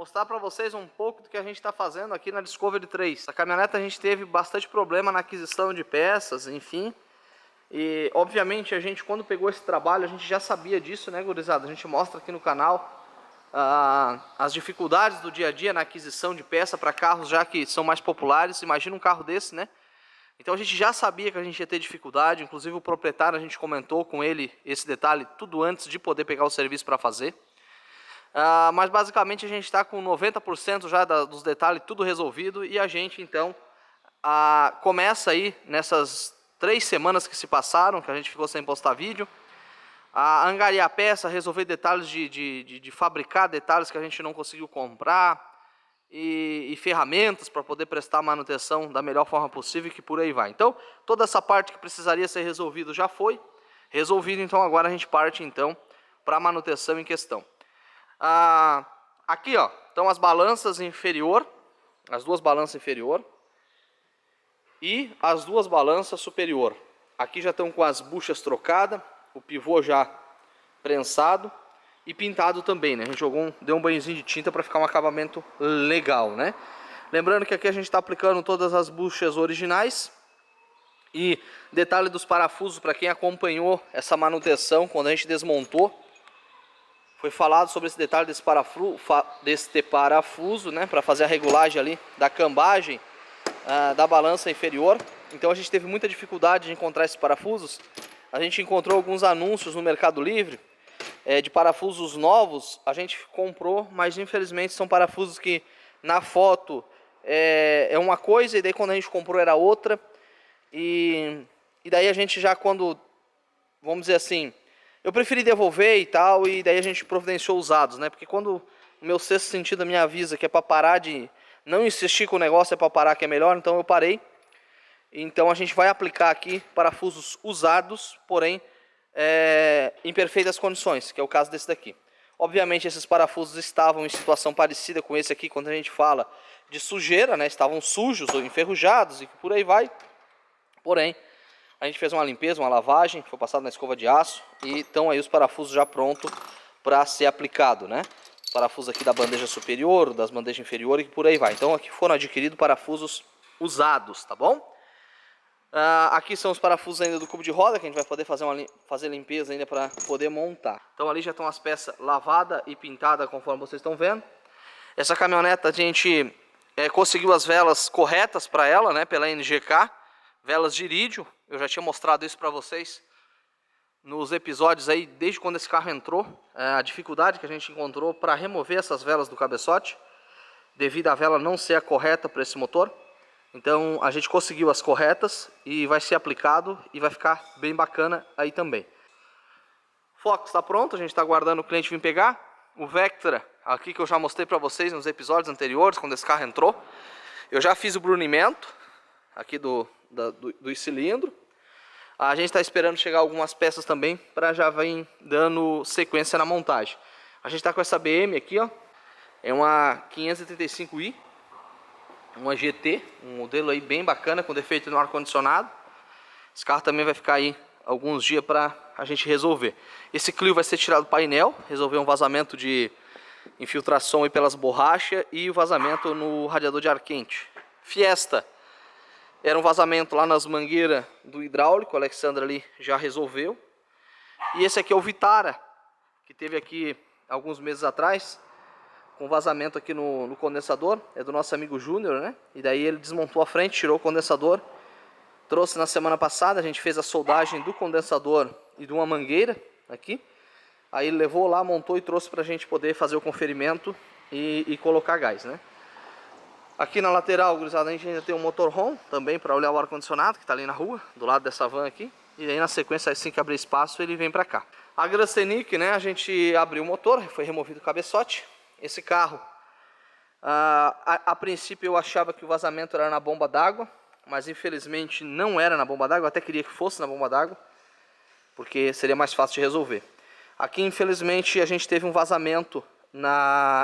mostrar para vocês um pouco do que a gente está fazendo aqui na Discovery 3. A caminhonete a gente teve bastante problema na aquisição de peças, enfim. E obviamente a gente, quando pegou esse trabalho, a gente já sabia disso, né, gurizada? A gente mostra aqui no canal as dificuldades do dia a dia na aquisição de peça para carros já que são mais populares. Imagina um carro desse, né? Então a gente já sabia que a gente ia ter dificuldade, inclusive o proprietário, a gente comentou com ele esse detalhe tudo antes de poder pegar o serviço para fazer. Mas basicamente a gente está com 90% já dos detalhes tudo resolvido e a gente então começa aí nessas 3 semanas que se passaram, que a gente ficou sem postar vídeo, a angariar a peça, resolver detalhes de fabricar detalhes que a gente não conseguiu comprar e ferramentas para poder prestar manutenção da melhor forma possível, que por aí vai. Então toda essa parte que precisaria ser resolvido já foi resolvido, então agora a gente parte então para a manutenção em questão. Aqui ó, estão as balanças inferior, as duas balanças inferior e as duas balanças superior. Aqui já estão com as buchas trocadas, o pivô já prensado e pintado também, né? A gente deu um banhozinho de tinta para ficar um acabamento legal, né? Lembrando que aqui a gente está aplicando todas as buchas originais. E detalhe dos parafusos, para quem acompanhou essa manutenção, quando a gente desmontou, foi falado sobre esse detalhe desse parafuso, né, para fazer a regulagem ali da cambagem da balança inferior. Então a gente teve muita dificuldade de encontrar esses parafusos. A gente encontrou alguns anúncios no Mercado Livre de parafusos novos. A gente comprou, mas infelizmente são parafusos que na foto é uma coisa e daí quando a gente comprou era outra. E daí a gente já vamos dizer assim, eu preferi devolver e tal, e daí a gente providenciou usados, né? Porque quando o meu sexto sentido me avisa que é para parar de não insistir com o negócio, é para parar que é melhor, então eu parei. Então a gente vai aplicar aqui parafusos usados, porém em perfeitas condições, que é o caso desse daqui. Obviamente esses parafusos estavam em situação parecida com esse aqui, quando a gente fala de sujeira, né? Estavam sujos ou enferrujados e por aí vai. Porém, a gente fez uma limpeza, uma lavagem, foi passado na escova de aço e estão aí os parafusos já prontos para ser aplicado, né? Parafusos aqui da bandeja superior, das bandejas inferiores e por aí vai. Então aqui foram adquiridos parafusos usados, tá bom? Aqui são os parafusos ainda do cubo de roda, que a gente vai poder fazer limpeza ainda para poder montar. Então ali já estão as peças lavadas e pintadas conforme vocês estão vendo. Essa caminhonete a gente conseguiu as velas corretas para ela, né? Pela NGK. Velas de irídio, eu já tinha mostrado isso para vocês nos episódios aí, desde quando esse carro entrou, a dificuldade que a gente encontrou para remover essas velas do cabeçote, devido à vela não ser a correta para esse motor. Então a gente conseguiu as corretas e vai ser aplicado e vai ficar bem bacana aí também. O Fox está pronto, a gente está aguardando o cliente vir pegar. O Vectra, aqui que eu já mostrei para vocês nos episódios anteriores, quando esse carro entrou, eu já fiz o brunimento aqui dos cilindros. A gente está esperando chegar algumas peças também para já vir dando sequência na montagem. A gente está com essa BM aqui, ó, é uma 535i, uma GT, um modelo aí bem bacana com defeito no ar condicionado. Esse carro também vai ficar aí alguns dias para a gente resolver. Esse Clio vai ser tirado do painel, resolver um vazamento de infiltração aí pelas borrachas e o vazamento no radiador de ar quente. Fiesta. Era um vazamento lá nas mangueiras do hidráulico, o Alexandre ali já resolveu. E esse aqui é o Vitara, que teve aqui alguns meses atrás, com vazamento aqui no condensador. É do nosso amigo Júnior, né? E daí ele desmontou a frente, tirou o condensador. Trouxe na semana passada, a gente fez a soldagem do condensador e de uma mangueira aqui. Aí ele levou lá, montou e trouxe pra gente poder fazer o conferimento e colocar gás, né? Aqui na lateral, gurizada, a gente ainda tem um motorhome também para olhar o ar-condicionado, que está ali na rua, do lado dessa van aqui. E aí na sequência, assim que abrir espaço, ele vem para cá. A Grancenic, né, a gente abriu o motor, foi removido o cabeçote. Esse carro, a princípio eu achava que o vazamento era na bomba d'água, mas infelizmente não era na bomba d'água, até queria que fosse na bomba d'água, porque seria mais fácil de resolver. Aqui infelizmente a gente teve um vazamento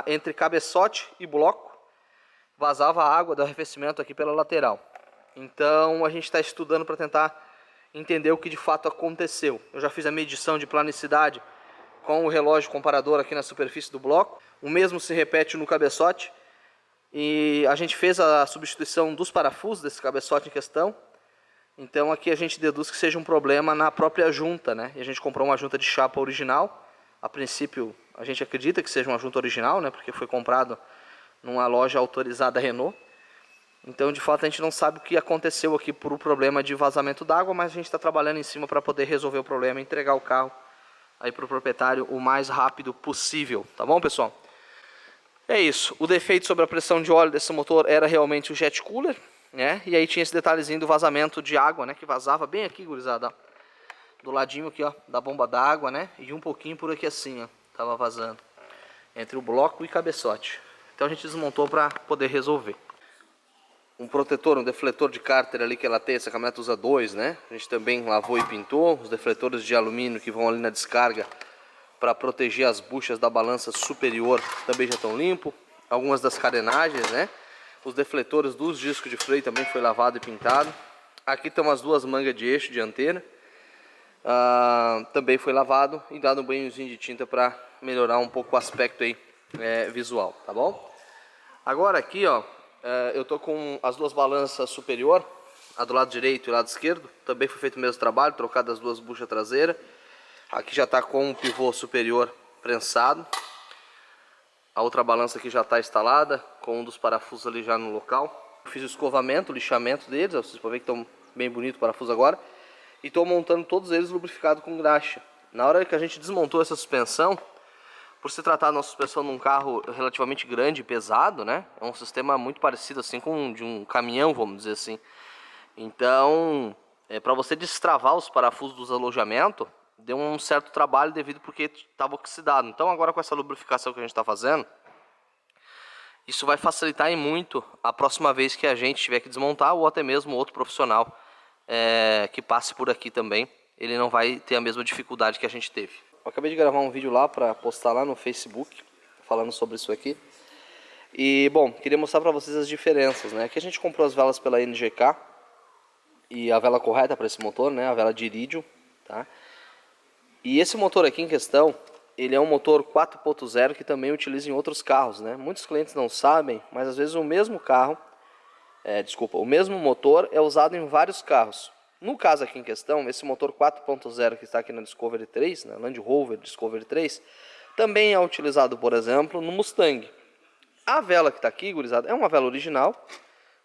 entre cabeçote e bloco. Vazava a água do arrefecimento aqui pela lateral. Então a gente está estudando para tentar entender o que de fato aconteceu. Eu já fiz a medição de planicidade com o relógio comparador aqui na superfície do bloco. O mesmo se repete no cabeçote. E a gente fez a substituição dos parafusos desse cabeçote em questão. Então aqui a gente deduz que seja um problema na própria junta, né? E a gente comprou uma junta de chapa original. A princípio a gente acredita que seja uma junta original, né? Porque foi comprado numa loja autorizada Renault. Então de fato a gente não sabe o que aconteceu aqui por um problema de vazamento d'água, mas a gente está trabalhando em cima para poder resolver o problema e entregar o carro aí para o proprietário o mais rápido possível, tá bom, pessoal? É isso, o defeito sobre a pressão de óleo desse motor era realmente o jet cooler, né? E aí tinha esse detalhezinho do vazamento de água, né? Que vazava bem aqui, gurizada, ó, do ladinho aqui, ó, da bomba d'água, né? E um pouquinho por aqui assim, ó, tava vazando entre o bloco e cabeçote. Então a gente desmontou para poder resolver. Um protetor, um defletor de cárter ali que ela tem, essa caminhonete usa 2, né? A gente também lavou e pintou. Os defletores de alumínio que vão ali na descarga para proteger as buchas da balança superior também já estão limpos. Algumas das carenagens, né? Os defletores dos discos de freio também foi lavado e pintado. Aqui estão as duas mangas de eixo dianteira. Também foi lavado e dado um banhozinho de tinta para melhorar um pouco o aspecto aí, visual, tá bom? Agora aqui, ó, eu tô com as duas balanças superior, a do lado direito e o lado esquerdo. Também foi feito o mesmo trabalho, trocado as duas buchas traseiras. Aqui já está com um pivô superior prensado. A outra balança aqui já está instalada, com um dos parafusos ali já no local. Fiz o escovamento, o lixamento deles, vocês podem ver que estão bem bonitos o parafuso agora. E estou montando todos eles lubrificados com graxa. Na hora que a gente desmontou essa suspensão, por se tratar de uma suspensão num carro relativamente grande e pesado, né? É um sistema muito parecido assim com de um caminhão, vamos dizer assim. Então, para você destravar os parafusos dos alojamentos, deu um certo trabalho devido porque estava oxidado. Então agora com essa lubrificação que a gente está fazendo, isso vai facilitar em muito a próxima vez que a gente tiver que desmontar, ou até mesmo outro profissional que passe por aqui também, ele não vai ter a mesma dificuldade que a gente teve. Eu acabei de gravar um vídeo lá para postar lá no Facebook, falando sobre isso aqui. E, bom, queria mostrar para vocês as diferenças, né? Aqui a gente comprou as velas pela NGK, e a vela correta para esse motor, né? A vela de irídio, tá? E esse motor aqui em questão, ele é um motor 4.0 que também utiliza em outros carros, né? Muitos clientes não sabem, mas às vezes o mesmo carro, o mesmo motor é usado em vários carros. No caso aqui em questão, esse motor 4.0 que está aqui na Discovery 3, na Land Rover Discovery 3, também é utilizado, por exemplo, no Mustang. A vela que está aqui, gurizada, é uma vela original,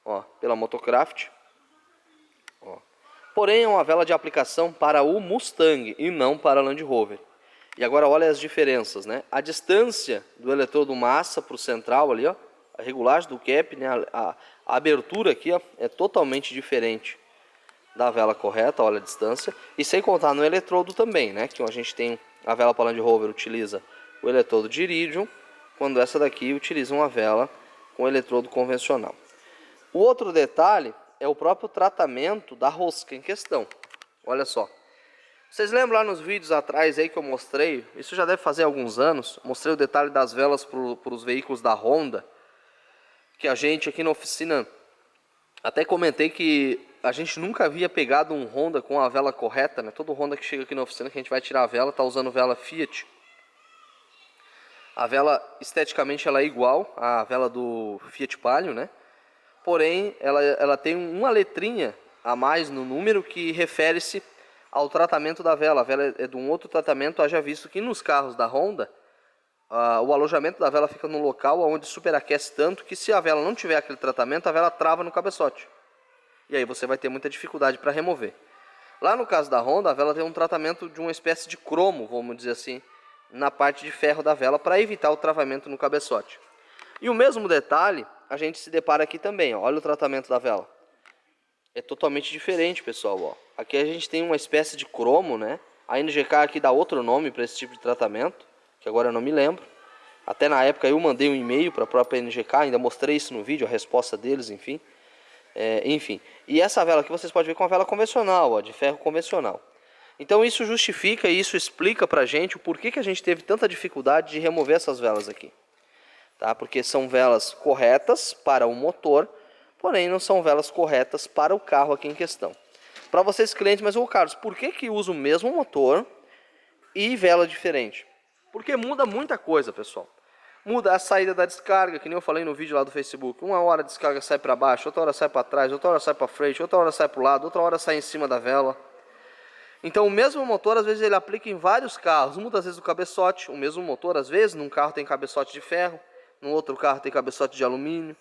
ó, pela Motocraft. Ó. Porém, é uma vela de aplicação para o Mustang e não para a Land Rover. E agora olha as diferenças, né? A distância do eletrodo massa para o central ali, ó, a regulagem do cap, né? A abertura aqui, ó, é totalmente diferente da vela correta, olha a distância, e sem contar no eletrodo também, né? Que a gente tem a vela para Land Rover utiliza o eletrodo de irídio, quando essa daqui utiliza uma vela com eletrodo convencional. O outro detalhe é o próprio tratamento da rosca em questão. Olha só. Vocês lembram lá nos vídeos atrás aí que eu mostrei, isso já deve fazer alguns anos, mostrei o detalhe das velas para os veículos da Honda, que a gente aqui na oficina, até comentei que a gente nunca havia pegado um Honda com a vela correta, né? Todo Honda que chega aqui na oficina que a gente vai tirar a vela, tá usando vela Fiat. A vela, esteticamente, ela é igual à vela do Fiat Palio, né? Porém, ela tem uma letrinha a mais no número que refere-se ao tratamento da vela. A vela é de um outro tratamento, haja visto que nos carros da Honda, o alojamento da vela fica num local onde superaquece tanto que se a vela não tiver aquele tratamento, a vela trava no cabeçote. E aí você vai ter muita dificuldade para remover. Lá no caso da Honda, a vela tem um tratamento de uma espécie de cromo, vamos dizer assim, na parte de ferro da vela para evitar o travamento no cabeçote. E o mesmo detalhe a gente se depara aqui também, ó. Olha o tratamento da vela. É totalmente diferente, pessoal, ó. Aqui a gente tem uma espécie de cromo, né? A NGK aqui dá outro nome para esse tipo de tratamento, que agora eu não me lembro. Até na época eu mandei um e-mail para a própria NGK, ainda mostrei isso no vídeo, a resposta deles, enfim. Enfim, e essa vela aqui vocês podem ver com uma vela convencional, ó, de ferro convencional. Então isso justifica e isso explica pra gente o porquê que a gente teve tanta dificuldade de remover essas velas aqui. Tá? Porque são velas corretas para o motor, porém não são velas corretas para o carro aqui em questão. Para vocês clientes, mas ô Carlos, por que usa o mesmo motor e vela diferente? Porque muda muita coisa, pessoal. Muda a saída da descarga, que nem eu falei no vídeo lá do Facebook. Uma hora a descarga sai para baixo, outra hora sai para trás, outra hora sai para frente, outra hora sai para o lado, outra hora sai em cima da vela. Então o mesmo motor, às vezes ele aplica em vários carros. Muitas vezes o cabeçote, o mesmo motor, às vezes, num carro tem cabeçote de ferro, num outro carro tem cabeçote de alumínio.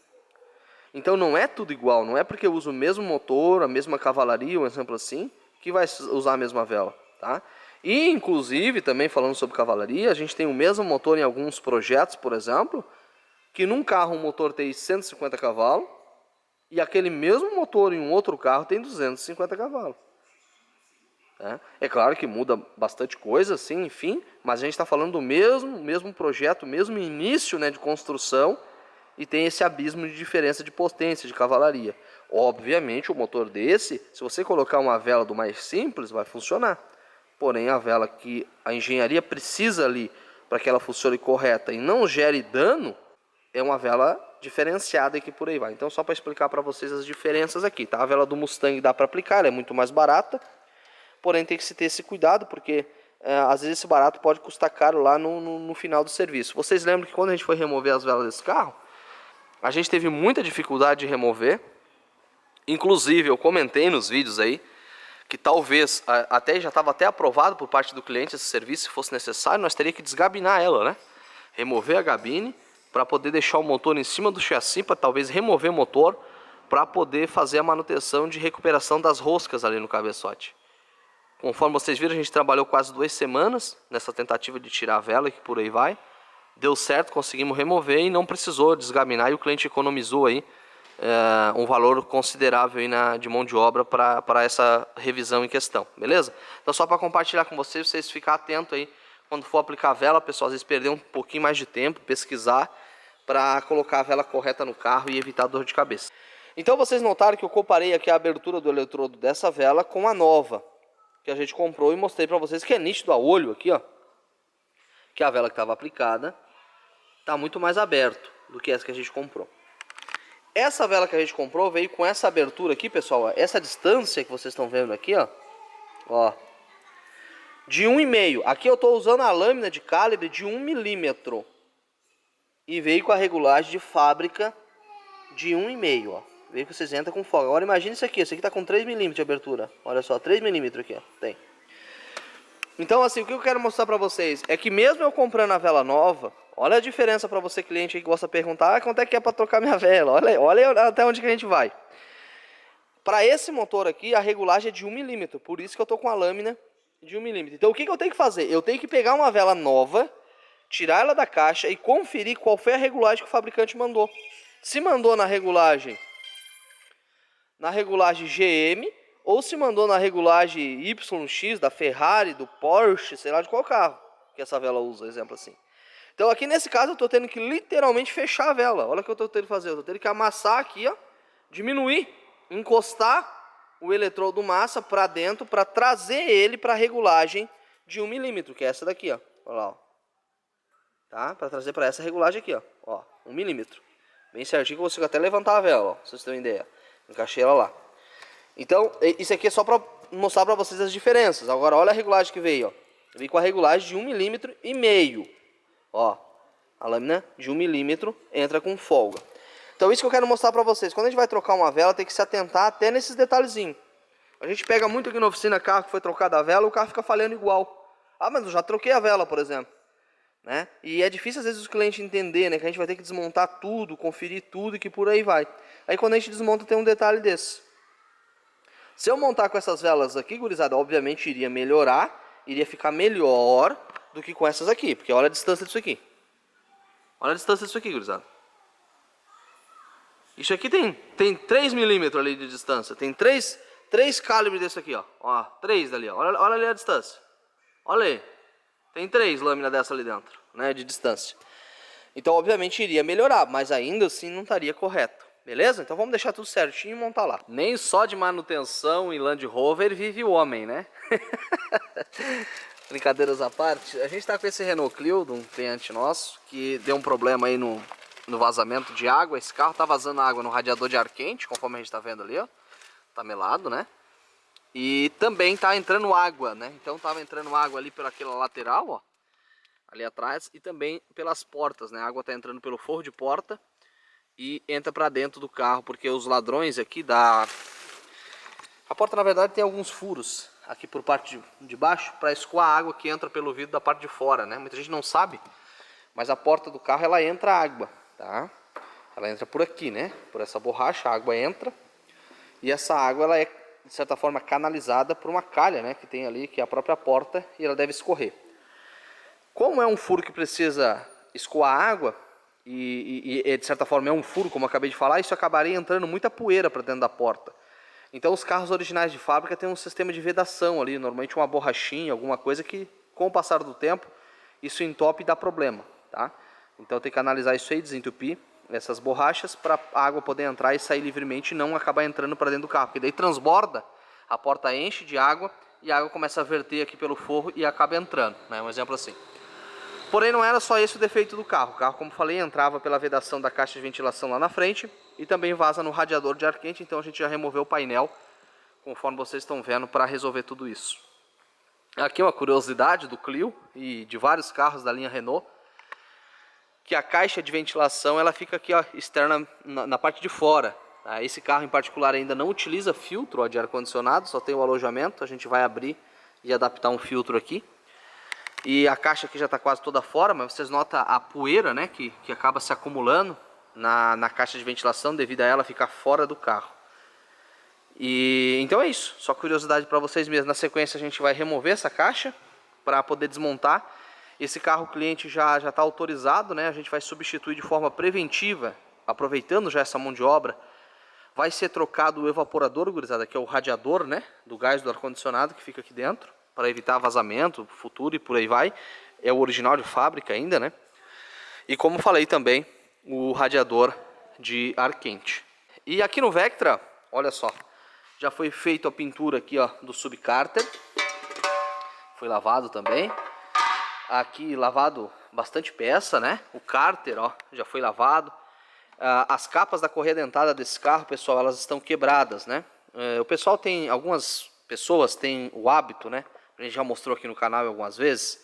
Então não é tudo igual, não é porque eu uso o mesmo motor, a mesma cavalaria, um exemplo assim, que vai usar a mesma vela, tá? E inclusive, também falando sobre cavalaria, a gente tem o mesmo motor em alguns projetos, por exemplo, que num carro um motor tem 150 cavalos, e aquele mesmo motor em um outro carro tem 250 cavalos. É claro que muda bastante coisa, sim, enfim, mas a gente está falando do mesmo projeto, mesmo início, né, de construção, e tem esse abismo de diferença de potência, de cavalaria. Obviamente, o motor desse, se você colocar uma vela do mais simples, vai funcionar. Porém, a vela que a engenharia precisa ali para que ela funcione correta e não gere dano, é uma vela diferenciada e que por aí vai. Então, só para explicar para vocês as diferenças aqui, tá? A vela do Mustang dá para aplicar, ela é muito mais barata, porém tem que se ter esse cuidado, porque às vezes esse barato pode custar caro lá no final do serviço. Vocês lembram que quando a gente foi remover as velas desse carro, a gente teve muita dificuldade de remover. Inclusive, eu comentei nos vídeos aí, que talvez, até já estava até aprovado por parte do cliente esse serviço, se fosse necessário, nós teríamos que desgabinar ela, né? Remover a gabine, para poder deixar o motor em cima do chassi, para talvez remover o motor, para poder fazer a manutenção de recuperação das roscas ali no cabeçote. Conforme vocês viram, a gente trabalhou quase 2 semanas nessa tentativa de tirar a vela, e que por aí vai. Deu certo, conseguimos remover e não precisou desgabinar, e o cliente economizou aí um valor considerável aí de mão de obra para essa revisão em questão, beleza? Então só para compartilhar com vocês ficar atento aí quando for aplicar a vela, pessoal, às vezes perder um pouquinho mais de tempo, pesquisar para colocar a vela correta no carro e evitar dor de cabeça. Então vocês notaram que eu comparei aqui a abertura do eletrodo dessa vela com a nova que a gente comprou e mostrei para vocês que é nítido a olho aqui, ó, que a vela que estava aplicada está muito mais aberto do que essa que a gente comprou. Essa vela que a gente comprou veio com essa abertura aqui, pessoal, ó, essa distância que vocês estão vendo aqui, ó, de 1,5. Aqui eu estou usando a lâmina de calibre de 1 milímetro e veio com a regulagem de fábrica de 1,5, ó. Veio que vocês entram com folga. Agora imagine isso aqui está com 3 milímetros de abertura. Olha só, 3 milímetros aqui, ó, tem. Então assim, o que eu quero mostrar para vocês é que mesmo eu comprando a vela nova, olha a diferença para você cliente que gosta de perguntar, quanto é que é para trocar minha vela? Olha até onde que a gente vai. Para esse motor aqui, a regulagem é de 1 milímetro, por isso que eu estou com a lâmina de 1 milímetro. Então o que eu tenho que fazer? Eu tenho que pegar uma vela nova, tirar ela da caixa e conferir qual foi a regulagem que o fabricante mandou. Se mandou na regulagem GM, ou se mandou na regulagem YX da Ferrari, do Porsche, sei lá de qual carro que essa vela usa, exemplo assim. Então aqui nesse caso eu estou tendo que literalmente fechar a vela. Olha o que eu estou tendo que fazer, eu estou tendo que amassar aqui, ó, diminuir, encostar o eletrodo massa para dentro para trazer ele para a regulagem de 1 milímetro, que é essa daqui, ó. Olha lá, ó. Tá? Para trazer para essa regulagem aqui, ó, 1 milímetro. Bem certinho que eu consigo até levantar a vela, ó, pra vocês terem uma ideia. Encaixei ela lá. Então, isso aqui é só para mostrar para vocês as diferenças. Agora, olha a regulagem que veio, ó. Veio com a regulagem de 1,5 milímetro. Ó, a lâmina de 1 milímetro entra com folga. Então, isso que eu quero mostrar para vocês. Quando a gente vai trocar uma vela, tem que se atentar até nesses detalhezinhos. A gente pega muito aqui na oficina carro que foi trocado a vela, o carro fica falhando igual. Ah, mas eu já troquei a vela, por exemplo. Né? E é difícil às vezes os clientes entender, né, que a gente vai ter que desmontar tudo, conferir tudo e que por aí vai. Aí quando a gente desmonta tem um detalhe desse. Se eu montar com essas velas aqui, gurizada, obviamente iria melhorar, iria ficar melhor do que com essas aqui, porque olha a distância disso aqui. Olha a distância disso aqui, gurizada. Isso aqui tem 3 milímetros ali de distância, tem 3 calibres desse aqui, ó, 3 dali, ó. Olha ali a distância. Olha aí. Tem 3 lâminas dessa ali dentro, né, de distância. Então, obviamente, iria melhorar, mas ainda assim não estaria correto. Beleza? Então vamos deixar tudo certinho e montar lá. Nem só de manutenção em Land Rover vive o homem, né? Brincadeiras à parte, a gente está com esse Renault Clio de um cliente nosso que deu um problema aí no vazamento de água. Esse carro tá vazando água no radiador de ar quente, conforme a gente está vendo ali, ó. Tá melado, né? E também tá entrando água, né? Então tava entrando água ali pelaquela lateral, ó. ali atrás, e também pelas portas, né? A água está entrando pelo forro de porta e entra para dentro do carro, porque os ladrões aqui da... A porta, na verdade, tem alguns furos aqui por parte de baixo para escoar a água que entra pelo vidro da parte de fora, né? Muita gente não sabe, mas a porta do carro, ela entra água, tá? Ela entra por aqui, né? Por essa borracha, a água entra. E essa água, ela é, de certa forma, canalizada por uma calha, né? Que tem ali, que é a própria porta, e ela deve escorrer. Como é um furo que precisa escoar água, e de certa forma é um furo, como eu acabei de falar, isso acabaria entrando muita poeira para dentro da porta. Então os carros originais de fábrica têm um sistema de vedação ali, normalmente uma borrachinha, alguma coisa que, com o passar do tempo, isso entope e dá problema, tá? Então tem que analisar isso aí, desentupir essas borrachas para a água poder entrar e sair livremente e não acabar entrando para dentro do carro, porque daí transborda, a porta enche de água e a água começa a verter aqui pelo forro e acaba entrando, né? Um exemplo assim. Porém, não era só esse o defeito do carro. O carro, como falei, entrava pela vedação da caixa de ventilação lá na frente e também vaza no radiador de ar quente, então a gente já removeu o painel, conforme vocês estão vendo, para resolver tudo isso. Aqui uma curiosidade do Clio e de vários carros da linha Renault, que a caixa de ventilação ela fica aqui, ó, externa na parte de fora. Tá? Esse carro em particular ainda não utiliza filtro, ó, de ar-condicionado, só tem o alojamento. A gente vai abrir e adaptar um filtro aqui. E a caixa aqui já está quase toda fora, mas vocês notam a poeira, né, que acaba se acumulando na caixa de ventilação devido a ela ficar fora do carro. E então é isso, só curiosidade para vocês mesmos. Na sequência a gente vai remover essa caixa para poder desmontar. Esse carro o cliente já está autorizado, né? A gente vai substituir de forma preventiva, aproveitando já essa mão de obra. Vai ser trocado o evaporador, gurizada, que é o radiador, né, do gás do ar-condicionado que fica aqui dentro, para evitar vazamento futuro e por aí vai. É o original de fábrica ainda, né? E como falei também, o radiador de ar quente. E aqui no Vectra, olha só, já foi feita a pintura aqui, ó, do subcárter. Foi lavado também. Aqui lavado bastante peça, né? O cárter, ó, já foi lavado. As capas da correia dentada desse carro, pessoal, elas estão quebradas, né? O pessoal tem, algumas pessoas têm o hábito, né? A gente já mostrou aqui no canal algumas vezes,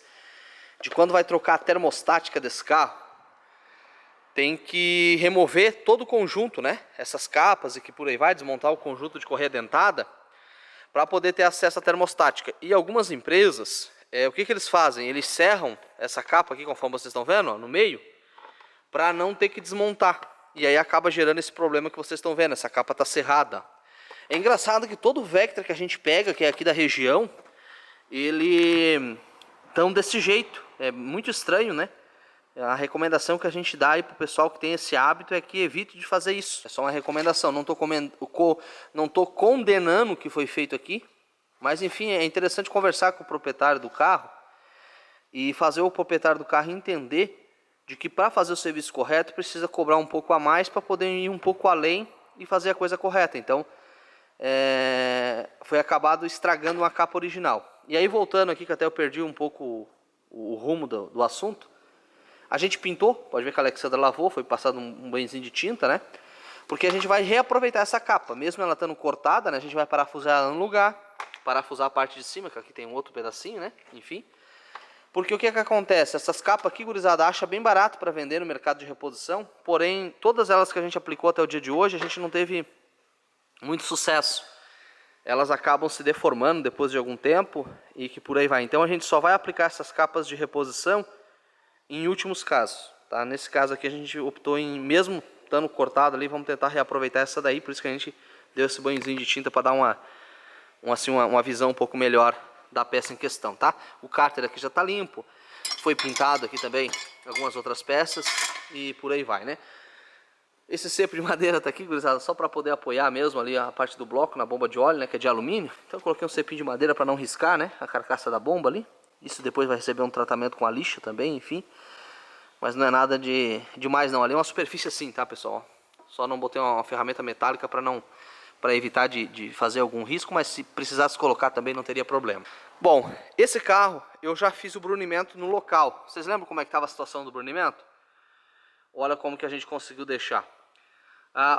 de quando vai trocar a termostática desse carro, tem que remover todo o conjunto, né? Essas capas e que por aí vai, desmontar o conjunto de correia dentada para poder ter acesso à termostática. E algumas empresas, o que eles fazem? Eles serram essa capa aqui, conforme vocês estão vendo, ó, no meio, para não ter que desmontar. E aí acaba gerando esse problema que vocês estão vendo, essa capa está serrada. É engraçado que todo Vectra que a gente pega, que é aqui da região, ele tão desse jeito. É muito estranho, né? A recomendação que a gente dá aí pro pessoal que tem esse hábito é que evite de fazer isso. É só uma recomendação, não tô condenando o que foi feito aqui, mas enfim, é interessante conversar com o proprietário do carro e fazer o proprietário do carro entender de que para fazer o serviço correto precisa cobrar um pouco a mais para poder ir um pouco além e fazer a coisa correta. Então, foi acabado estragando uma capa original. E aí voltando aqui, que até eu perdi um pouco o rumo do assunto, a gente pintou, pode ver que a Alexandra lavou, foi passado um banhozinho de tinta, né? Porque a gente vai reaproveitar essa capa, mesmo ela estando cortada, né? A gente vai parafusar ela no lugar, parafusar a parte de cima, que aqui tem um outro pedacinho, né? Enfim. Porque o que acontece? Essas capas aqui, gurizada, acha bem barato para vender no mercado de reposição, porém, todas elas que a gente aplicou até o dia de hoje, a gente não teve muito sucesso. Elas acabam se deformando depois de algum tempo e que por aí vai. Então a gente só vai aplicar essas capas de reposição em últimos casos, tá? Nesse caso aqui a gente optou em, mesmo estando cortado ali, vamos tentar reaproveitar essa daí, por isso que a gente deu esse banhozinho de tinta para dar uma visão um pouco melhor da peça em questão, tá? O cárter aqui já está limpo, foi pintado aqui também algumas outras peças e por aí vai, né? Esse cepo de madeira tá aqui, gurizada, só para poder apoiar mesmo ali a parte do bloco na bomba de óleo, né, que é de alumínio. Então eu coloquei um cepinho de madeira para não riscar, né, a carcaça da bomba ali. Isso depois vai receber um tratamento com a lixa também, enfim. Mas não é nada demais não, ali é uma superfície assim, tá, pessoal? Só não botei uma ferramenta metálica para evitar de fazer algum risco, mas se precisasse colocar também não teria problema. Bom, esse carro eu já fiz o brunimento no local. Vocês lembram como é que estava a situação do brunimento? Olha como que a gente conseguiu deixar.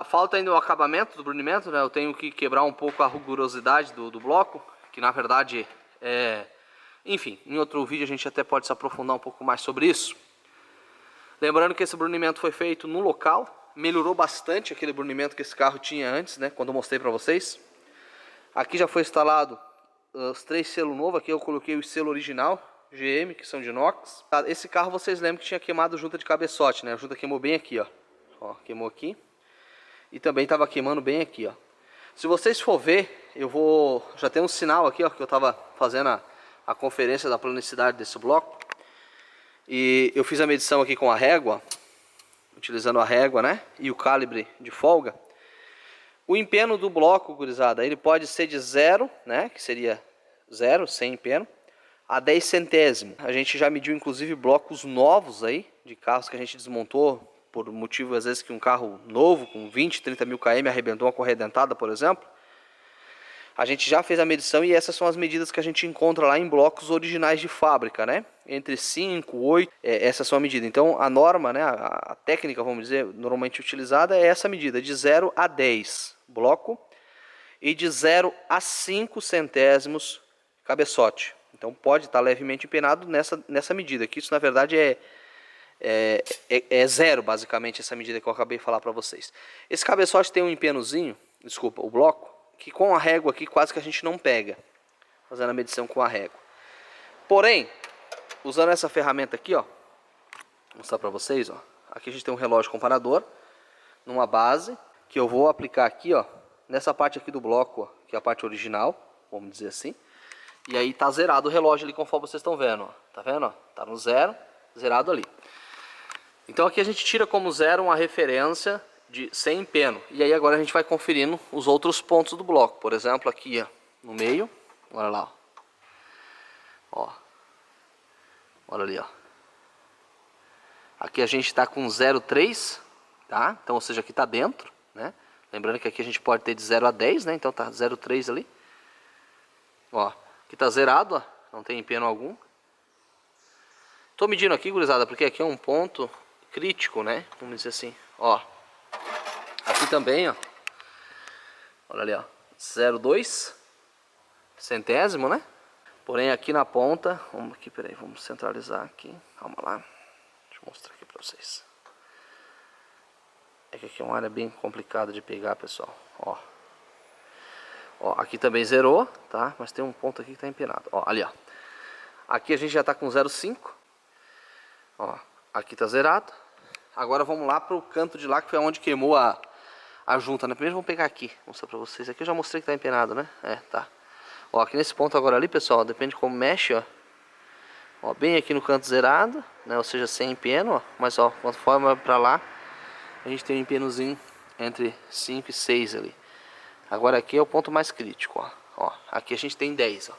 Falta ainda o acabamento do brunimento, né? Eu tenho que quebrar um pouco a rugosidade do bloco, que na verdade Enfim, em outro vídeo a gente até pode se aprofundar um pouco mais sobre isso. Lembrando que esse brunimento foi feito no local, melhorou bastante aquele brunimento que esse carro tinha antes, né, quando eu mostrei para vocês. Aqui já foi instalado os 3 selos novos, aqui eu coloquei o selo original, GM, que são de inox. Esse carro vocês lembram que tinha queimado junta de cabeçote, né, a junta queimou bem aqui, ó. Ó, queimou aqui. E também estava queimando bem aqui, ó. Se vocês for ver, já tem um sinal aqui, ó, que eu estava fazendo a conferência da planicidade desse bloco. E eu fiz a medição aqui com a régua, utilizando a régua, né, e o calibre de folga. O empeno do bloco, gurizada, ele pode ser de 0, né, que seria 0, sem empeno, a 10 centésimo. A gente já mediu inclusive blocos novos aí, de carros que a gente desmontou, por motivo às vezes que um carro novo, com 20, 30 mil km, arrebentou uma correia dentada, por exemplo. A gente já fez a medição e essas são as medidas que a gente encontra lá em blocos originais de fábrica, né? Entre 5, 8, essas são a medida. Então a norma, né, a técnica, vamos dizer, normalmente utilizada é essa medida, de 0 a 10 bloco e de 0 a 5 centésimos cabeçote. Então pode estar levemente empenado nessa medida, que isso na verdade é zero, basicamente, essa medida que eu acabei de falar para vocês. Esse cabeçote tem um empenozinho, desculpa, o bloco, que com a régua aqui quase que a gente não pega, fazendo a medição com a régua. Porém, usando essa ferramenta aqui, ó, vou mostrar para vocês, ó. Aqui a gente tem um relógio comparador, numa base, que eu vou aplicar aqui, ó, nessa parte aqui do bloco, ó, que é a parte original, vamos dizer assim. E aí tá zerado o relógio ali, conforme vocês estão vendo, ó. Tá vendo, ó? Tá no zero, zerado ali. Então aqui a gente tira como zero uma referência de sem empeno. E aí agora a gente vai conferindo os outros pontos do bloco. Por exemplo, aqui, ó, no meio, olha lá, ó. Olha ali, ó. Aqui a gente está com 0,3, tá? Então, ou seja, aqui está dentro, né? Lembrando que aqui a gente pode ter de 0 a 10, né? Então tá 0,3 ali. Ó, aqui tá zerado, ó. Não tem empeno algum. Tô medindo aqui, gurizada, porque aqui é um ponto crítico, né? Vamos dizer assim, ó. Aqui também, ó. Olha ali, ó. 0,2 centésimo, né? Porém aqui na ponta, vamos aqui, peraí, vamos centralizar aqui. Calma lá. Deixa eu mostrar aqui pra vocês. É que aqui é uma área bem complicada de pegar, pessoal. Ó. Ó, aqui também zerou, tá? Mas tem um ponto aqui que tá empenado. Ó, ali, ó. Aqui a gente já tá com 0,5. Ó, aqui tá zerado. Agora vamos lá pro canto de lá, que foi onde queimou a junta, né? Primeiro vamos pegar aqui, vou mostrar pra vocês. Aqui eu já mostrei que tá empenado, né? É, tá. Ó, aqui nesse ponto agora ali, pessoal, depende de como mexe, ó. Ó, bem aqui no canto zerado, né? Ou seja, sem empeno, ó. Mas, ó, conforme pra lá, a gente tem um empenozinho entre 5 e 6 ali. Agora aqui é o ponto mais crítico, ó. Ó, aqui a gente tem 10, ó.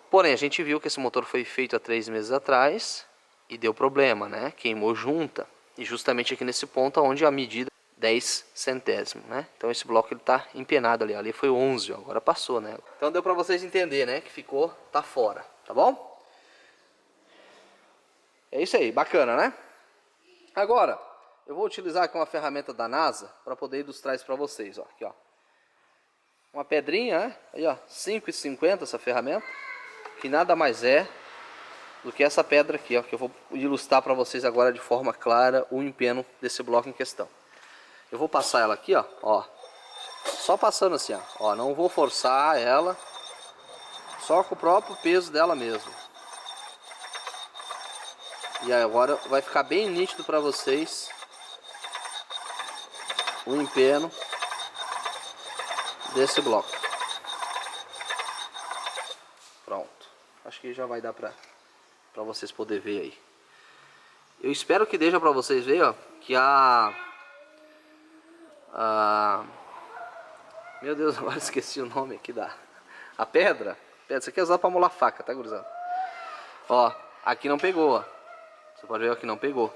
Porém, a gente viu que esse motor foi feito há 3 meses atrás e deu problema, né? Queimou junta. E justamente aqui nesse ponto onde a medida 10 centésimo, né? Então esse bloco ele tá empenado ali. Ali foi 11, ó. Agora passou, né? Então deu pra vocês entenderem, né? Que ficou, tá fora, tá bom? É isso aí, bacana, né? Agora, eu vou utilizar aqui uma ferramenta da NASA para poder ilustrar isso para vocês, ó. Aqui, ó. Uma pedrinha, né? Aí, ó, 5,50 essa ferramenta, que nada mais é do que essa pedra aqui, ó, que eu vou ilustrar para vocês agora de forma clara o empeno desse bloco em questão. Eu vou passar ela aqui, ó, só passando assim, ó, não vou forçar ela, só com o próprio peso dela mesmo. E agora vai ficar bem nítido para vocês o empeno desse bloco. Pronto. Acho que já vai dar para vocês poderem ver aí. Eu espero que deixe para vocês verem, ó, que meu Deus, agora esqueci o nome aqui a pedra. Isso aqui é usado para molar faca, tá, gurizada? Ó, aqui não pegou, ó. Você pode ver aqui não pegou.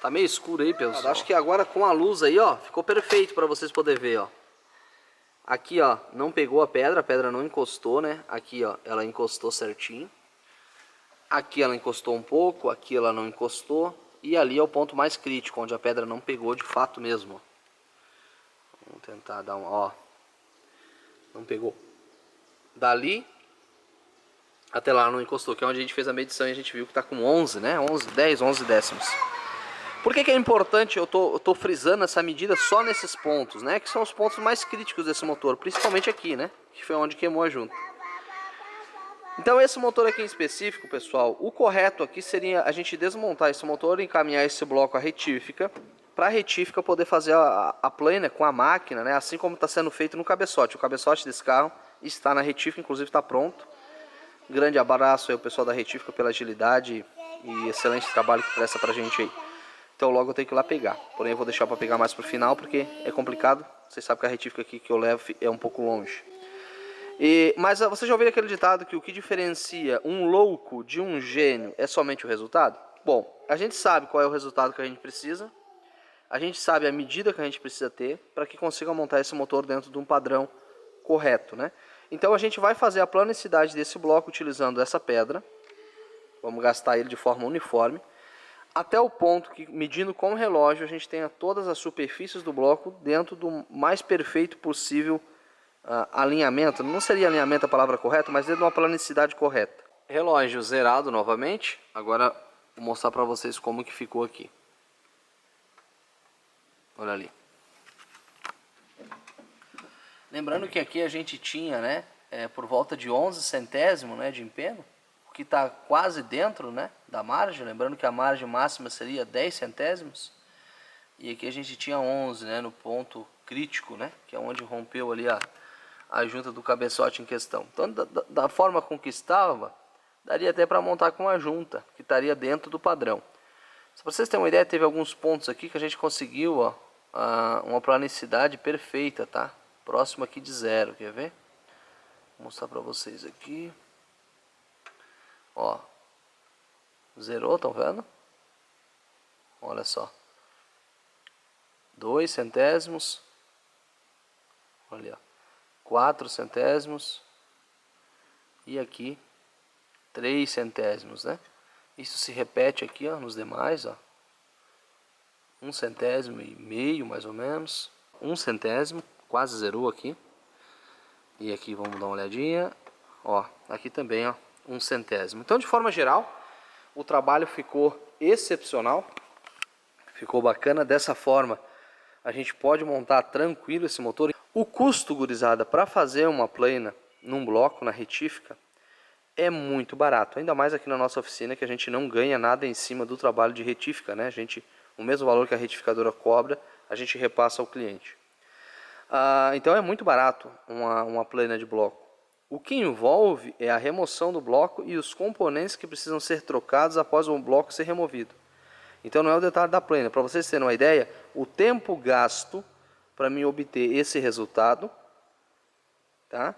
Tá meio escuro aí, pessoal. Acho que agora com a luz aí, ó, ficou perfeito para vocês poderem ver, ó. Aqui, ó, não pegou a pedra não encostou, né? Aqui, ó, ela encostou certinho. Aqui ela encostou um pouco, aqui ela não encostou. E ali é o ponto mais crítico, onde a pedra não pegou de fato mesmo, ó. Vamos tentar dar um, ó. Não pegou. Dali Até lá não encostou, que é onde a gente fez a medição e a gente viu que está com 11, né? 11 décimos. Por que é importante eu tô frisando essa medida só nesses pontos, né? Que são os pontos mais críticos desse motor, principalmente aqui, né? Que foi onde queimou a junta. Então esse motor aqui em específico, pessoal, o correto aqui seria a gente desmontar esse motor e encaminhar esse bloco à retífica, para a retífica poder fazer a plana com a máquina, né? Assim como está sendo feito no cabeçote. O cabeçote desse carro está na retífica, inclusive está pronto. Grande abraço aí ao pessoal da retífica pela agilidade e excelente trabalho que presta pra gente aí. Então logo eu tenho que ir lá pegar. Porém eu vou deixar para pegar mais pro final porque é complicado. Vocês sabem que a retífica aqui que eu levo é um pouco longe. Mas você já ouviu aquele ditado que o que diferencia um louco de um gênio é somente o resultado? Bom, a gente sabe qual é o resultado que a gente precisa. A gente sabe a medida que a gente precisa ter para que consiga montar esse motor dentro de um padrão correto, né? Então a gente vai fazer a planicidade desse bloco utilizando essa pedra. Vamos gastar ele de forma uniforme. Até o ponto que, medindo com o relógio, a gente tenha todas as superfícies do bloco dentro do mais perfeito possível alinhamento. Não seria alinhamento a palavra correta, mas dentro de uma planicidade correta. Relógio zerado novamente. Agora vou mostrar para vocês como que ficou aqui. Olha ali. Lembrando que aqui a gente tinha, né, por volta de 11 centésimos, né, de empeno, o que está quase dentro, né, da margem. Lembrando que a margem máxima seria 10 centésimos. E aqui a gente tinha 11, né, no ponto crítico, né, que é onde rompeu ali a junta do cabeçote em questão. Então, da forma com que estava, daria até para montar com a junta, que estaria dentro do padrão. Se vocês terem uma ideia, teve alguns pontos aqui que a gente conseguiu, ó, uma planicidade perfeita, tá? Próximo aqui de zero, quer ver? Vou mostrar para vocês aqui. Ó, zerou, estão vendo? Olha só. 2 centésimos. Olha, 4 centésimos. E aqui 3 centésimos, né? Isso se repete aqui, ó, nos demais, ó. 1 centésimo e meio, mais ou menos. 1 centésimo, quase zerou aqui. E aqui vamos dar uma olhadinha. Ó, aqui também, ó, 1 centésimo. Então, de forma geral, o trabalho ficou excepcional. Ficou bacana. Dessa forma, a gente pode montar tranquilo esse motor. O custo, gurizada, para fazer uma plana num bloco, na retífica, é muito barato. Ainda mais aqui na nossa oficina, que a gente não ganha nada em cima do trabalho de retífica, né? O mesmo valor que a retificadora cobra, a gente repassa ao cliente. Então é muito barato uma plana de bloco. O que envolve é a remoção do bloco e os componentes que precisam ser trocados após o bloco ser removido. Então não é o detalhe da plana. Para vocês terem uma ideia, o tempo gasto para mim obter esse resultado, tá?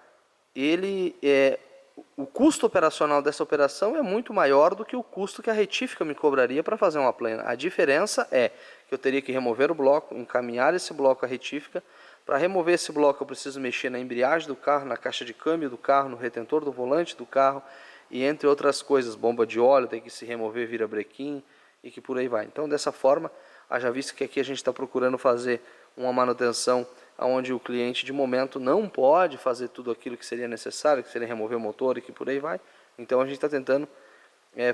O custo operacional dessa operação é muito maior do que o custo que a retífica me cobraria para fazer uma plana. A diferença é que eu teria que remover o bloco, encaminhar esse bloco à retífica. Para remover esse bloco eu preciso mexer na embreagem do carro, na caixa de câmbio do carro, no retentor do volante do carro e entre outras coisas. Bomba de óleo tem que se remover, vira brequim e que por aí vai. Então dessa forma, haja visto que aqui a gente está procurando fazer uma manutenção onde o cliente de momento não pode fazer tudo aquilo que seria necessário, que seria remover o motor e que por aí vai. Então a gente está tentando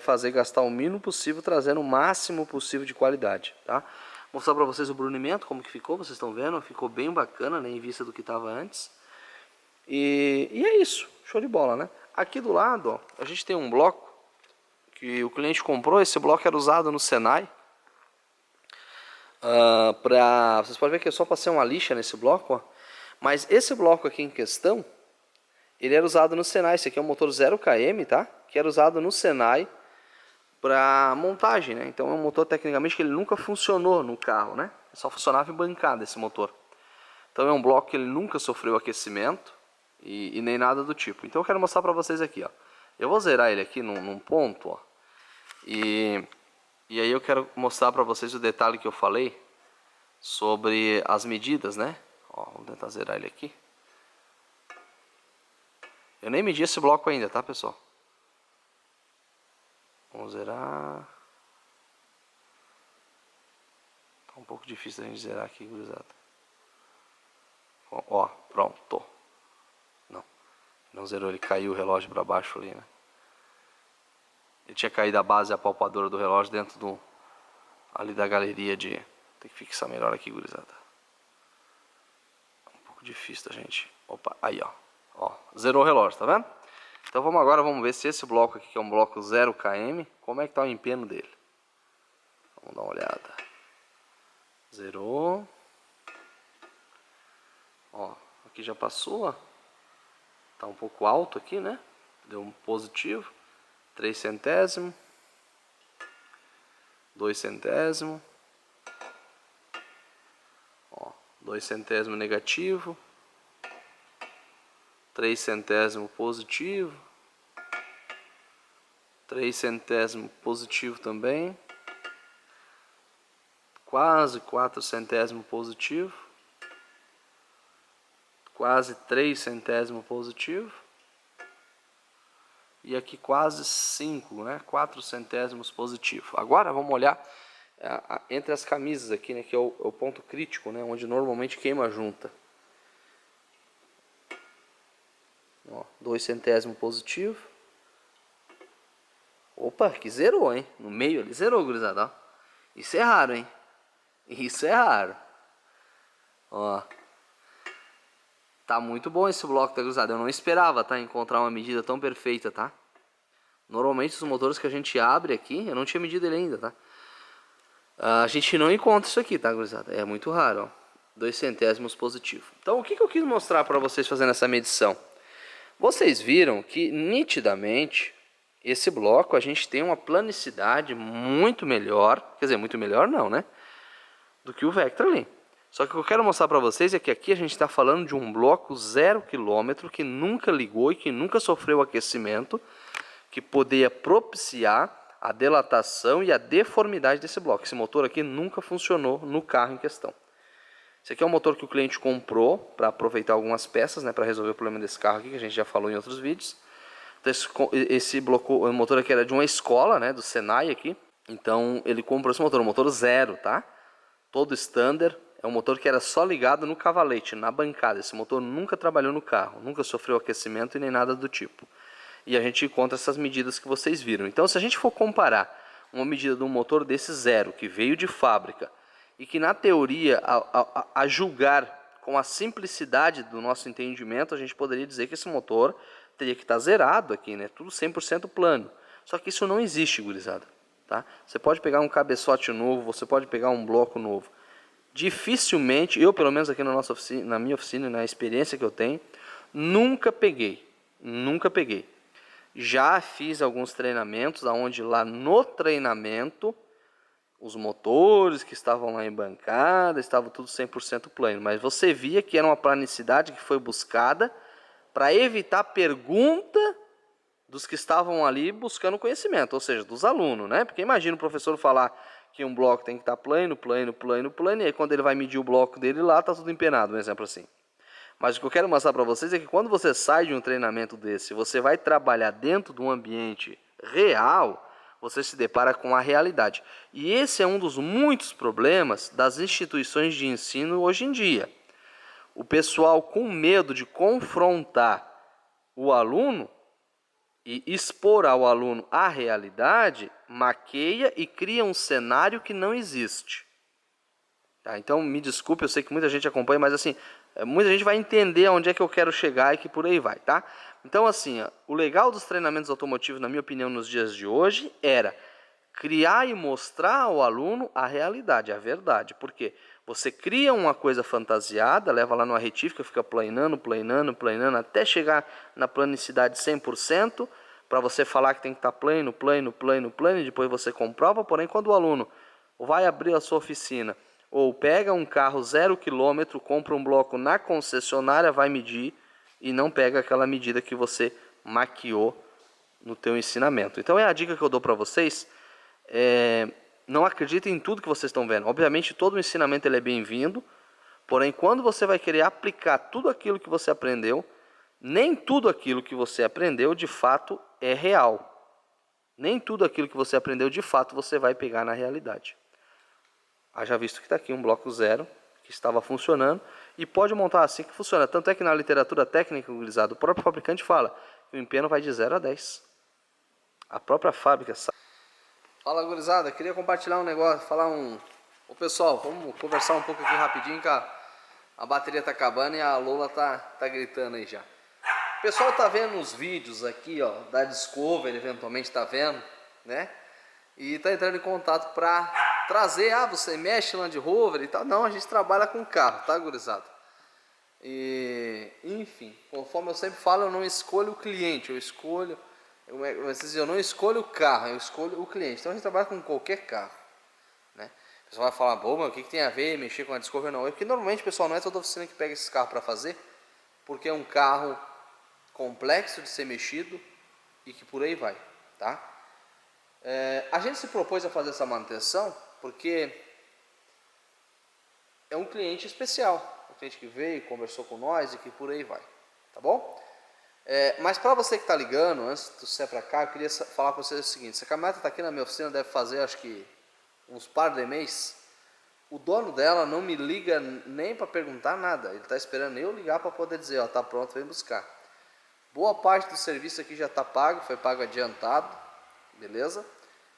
fazer gastar o mínimo possível, trazendo o máximo possível de qualidade, tá? Mostrar para vocês o brunimento, como que ficou, vocês estão vendo, ficou bem bacana, né, em vista do que estava antes. E é isso, show de bola, né? Aqui do lado, ó, a gente tem um bloco que o cliente comprou. Esse bloco era usado no Senai. Vocês podem ver que eu só passei uma lixa nesse bloco, ó. Mas esse bloco aqui em questão, ele era usado no Senai. Esse aqui é um motor 0 km, tá? Que era usado no Senai para montagem, né? Então é um motor tecnicamente que ele nunca funcionou no carro, né? Só funcionava em bancada esse motor. Então é um bloco que ele nunca sofreu aquecimento e nem nada do tipo. Então eu quero mostrar para vocês aqui, ó. Eu vou zerar ele aqui num ponto, ó. E aí eu quero mostrar para vocês o detalhe que eu falei sobre as medidas, né? Ó, vamos tentar zerar ele aqui. Eu nem medi esse bloco ainda, tá, pessoal? Vamos zerar. Tá um pouco difícil a gente zerar aqui, gurizada. Ó, pronto. Não zerou, ele caiu o relógio para baixo ali, né? Ele tinha caído a base apalpadora do relógio dentro ali da galeria de... Tem que fixar melhor aqui, gurizada. Um pouco difícil da gente... Opa, aí ó, zerou o relógio, tá vendo? Então vamos ver se esse bloco aqui, que é um bloco 0 km, como é que tá o empeno dele. Vamos dar uma olhada. Zerou. Ó, aqui já passou, ó. Tá um pouco alto aqui, né? Deu um positivo. 3 centésimos. 2 centésimos. Ó, 2 centésimos negativo. 3 centésimos positivo. 3 centésimos positivo também. Quase 4 centésimos positivo. Quase 3 centésimos positivo. E aqui quase 5, né? 4 centésimos positivo. Agora vamos olhar entre as camisas aqui, né? Que é o ponto crítico, né? Onde normalmente queima a junta. Ó, 2 centésimos positivo. Opa, que zerou, hein? No meio ali zerou, gurizada, ó. Isso é raro, hein? Isso é raro. Ó. Tá muito bom esse bloco, tá, gurizada? Eu não esperava, tá? Encontrar uma medida tão perfeita, tá? Normalmente os motores que a gente abre aqui, eu não tinha medido ele ainda, tá? A gente não encontra isso aqui, tá, gurizada? É muito raro, ó. 2 centésimos positivo. Então, o que eu quis mostrar para vocês fazendo essa medição? Vocês viram que, nitidamente, esse bloco a gente tem uma planicidade muito melhor, quer dizer, muito melhor não, né? Do que o Vectra ali. Só que o que eu quero mostrar para vocês é que aqui a gente está falando de um bloco 0 km que nunca ligou e que nunca sofreu aquecimento, que poderia propiciar a dilatação e a deformidade desse bloco. Esse motor aqui nunca funcionou no carro em questão. Esse aqui é um motor que o cliente comprou para aproveitar algumas peças, né, para resolver o problema desse carro aqui, que a gente já falou em outros vídeos. Então, esse motor aqui era de uma escola, né, do Senai aqui. Então ele comprou esse motor, um motor 0, tá? Todo standard. É um motor que era só ligado no cavalete, na bancada. Esse motor nunca trabalhou no carro, nunca sofreu aquecimento e nem nada do tipo. E a gente encontra essas medidas que vocês viram. Então, se a gente for comparar uma medida de um motor desse 0, que veio de fábrica, e que na teoria, a julgar com a simplicidade do nosso entendimento, a gente poderia dizer que esse motor teria que estar zerado aqui, né? Tudo 100% plano. Só que isso não existe, gurizada. Tá? Você pode pegar um cabeçote novo, você pode pegar um bloco novo. Dificilmente, eu pelo menos aqui na nossa oficina, na minha oficina, na experiência que eu tenho, nunca peguei. Já fiz alguns treinamentos, onde lá no treinamento, os motores que estavam lá em bancada, estavam tudo 100% plano. Mas você via que era uma planicidade que foi buscada para evitar pergunta dos que estavam ali buscando conhecimento, ou seja, dos alunos, né? Porque imagina o professor falar que um bloco tem que estar plano, e aí quando ele vai medir o bloco dele lá, está tudo empenado, um exemplo assim. Mas o que eu quero mostrar para vocês é que quando você sai de um treinamento desse, você vai trabalhar dentro de um ambiente real, você se depara com a realidade. E esse é um dos muitos problemas das instituições de ensino hoje em dia. O pessoal com medo de confrontar o aluno e expor ao aluno a realidade, maqueia e cria um cenário que não existe. Tá? Então, me desculpe, eu sei que muita gente acompanha, mas assim, muita gente vai entender aonde é que eu quero chegar e que por aí vai, tá? Então, assim, o legal dos treinamentos automotivos, na minha opinião, nos dias de hoje, era criar e mostrar ao aluno a realidade, a verdade. Por quê? Você cria uma coisa fantasiada, leva lá numa retífica, fica planando, até chegar na planicidade 100%, para você falar que tem que estar plano, e depois você comprova. Porém, quando o aluno vai abrir a sua oficina, ou pega um carro 0 km, compra um bloco na concessionária, vai medir e não pega aquela medida que você maquiou no teu ensinamento. Então é a dica que eu dou para vocês. Não acreditem em tudo que vocês estão vendo. Obviamente todo o ensinamento ele é bem-vindo, porém quando você vai querer aplicar tudo aquilo que você aprendeu, nem tudo aquilo que você aprendeu de fato é real. Nem tudo aquilo que você aprendeu de fato você vai pegar na realidade. Haja visto que está aqui um bloco 0 que estava funcionando e pode montar assim que funciona. Tanto é que na literatura técnica utilizada, o próprio fabricante fala que o empeno vai de 0 a 10. A própria fábrica sabe. Fala, gurizada, queria compartilhar um negócio, Ô pessoal, vamos conversar um pouco aqui rapidinho, que a bateria tá acabando e a Lola tá gritando aí já. O pessoal tá vendo os vídeos aqui, ó, da Discovery, eventualmente tá vendo, né? E tá entrando em contato pra trazer, você mexe Land Rover e tal. Não, a gente trabalha com carro, tá, gurizada? E, enfim, conforme eu sempre falo, eu não escolho o cliente, eu não escolho o carro, eu escolho o cliente. Então a gente trabalha com qualquer carro, né? O pessoal vai falar, bom, mas o que tem a ver mexer com a Discovery? Não, é porque normalmente, pessoal, não é toda oficina que pega esses carros para fazer, porque é um carro complexo de ser mexido e que por aí vai, tá? A gente se propôs a fazer essa manutenção porque é um cliente especial, um cliente que veio, conversou com nós e que por aí vai, tá bom? Mas para você que está ligando, antes de você ir para cá, eu queria falar para vocês o seguinte: essa caminhonete está aqui na minha oficina, deve fazer acho que uns par de mês. O dono dela não me liga nem para perguntar nada, ele está esperando eu ligar para poder dizer, ó, tá pronto, vem buscar. Boa parte do serviço aqui já está pago, foi pago adiantado, beleza?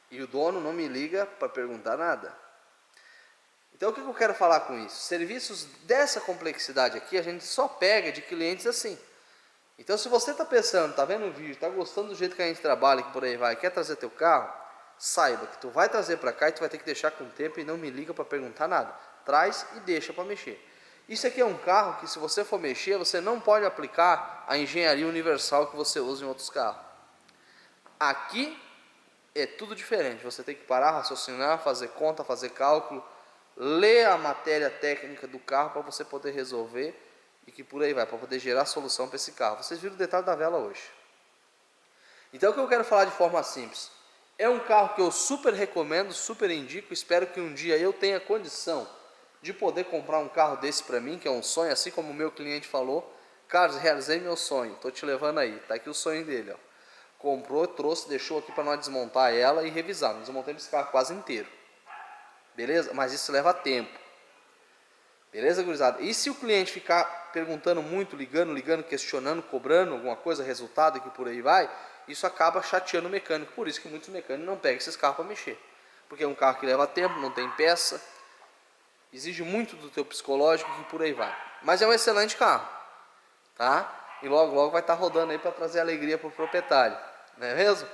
E o dono não me liga para perguntar nada. Então o que eu quero falar com isso? Serviços dessa complexidade aqui a gente só pega de clientes assim. Então se você está pensando, está vendo o vídeo, está gostando do jeito que a gente trabalha, que por aí vai, quer trazer teu carro, saiba que tu vai trazer para cá e tu vai ter que deixar com o tempo e não me liga para perguntar nada. Traz e deixa para mexer. Isso aqui é um carro que se você for mexer, você não pode aplicar a engenharia universal que você usa em outros carros. Aqui é tudo diferente, você tem que parar, raciocinar, fazer conta, fazer cálculo, ler a matéria técnica do carro para você poder resolver e que por aí vai, para poder gerar solução para esse carro. Vocês viram o detalhe da vela hoje. Então o que eu quero falar de forma simples, é um carro que eu super recomendo, super indico, espero que um dia eu tenha condição de poder comprar um carro desse para mim, que é um sonho, assim como o meu cliente falou, Carlos, realizei meu sonho, estou te levando aí, tá aqui o sonho dele, ó. Comprou, trouxe, deixou aqui para nós desmontar ela e revisar, nós desmontamos esse carro quase inteiro, beleza? Mas isso leva tempo, beleza, gurizada? E se o cliente ficar perguntando muito, ligando, questionando, cobrando alguma coisa, resultado e que por aí vai, isso acaba chateando o mecânico, por isso que muitos mecânicos não pegam esses carros para mexer, porque é um carro que leva tempo, não tem peça, exige muito do teu psicológico e por aí vai. Mas é um excelente carro, tá? E logo logo vai estar rodando aí para trazer alegria para o proprietário, não é mesmo?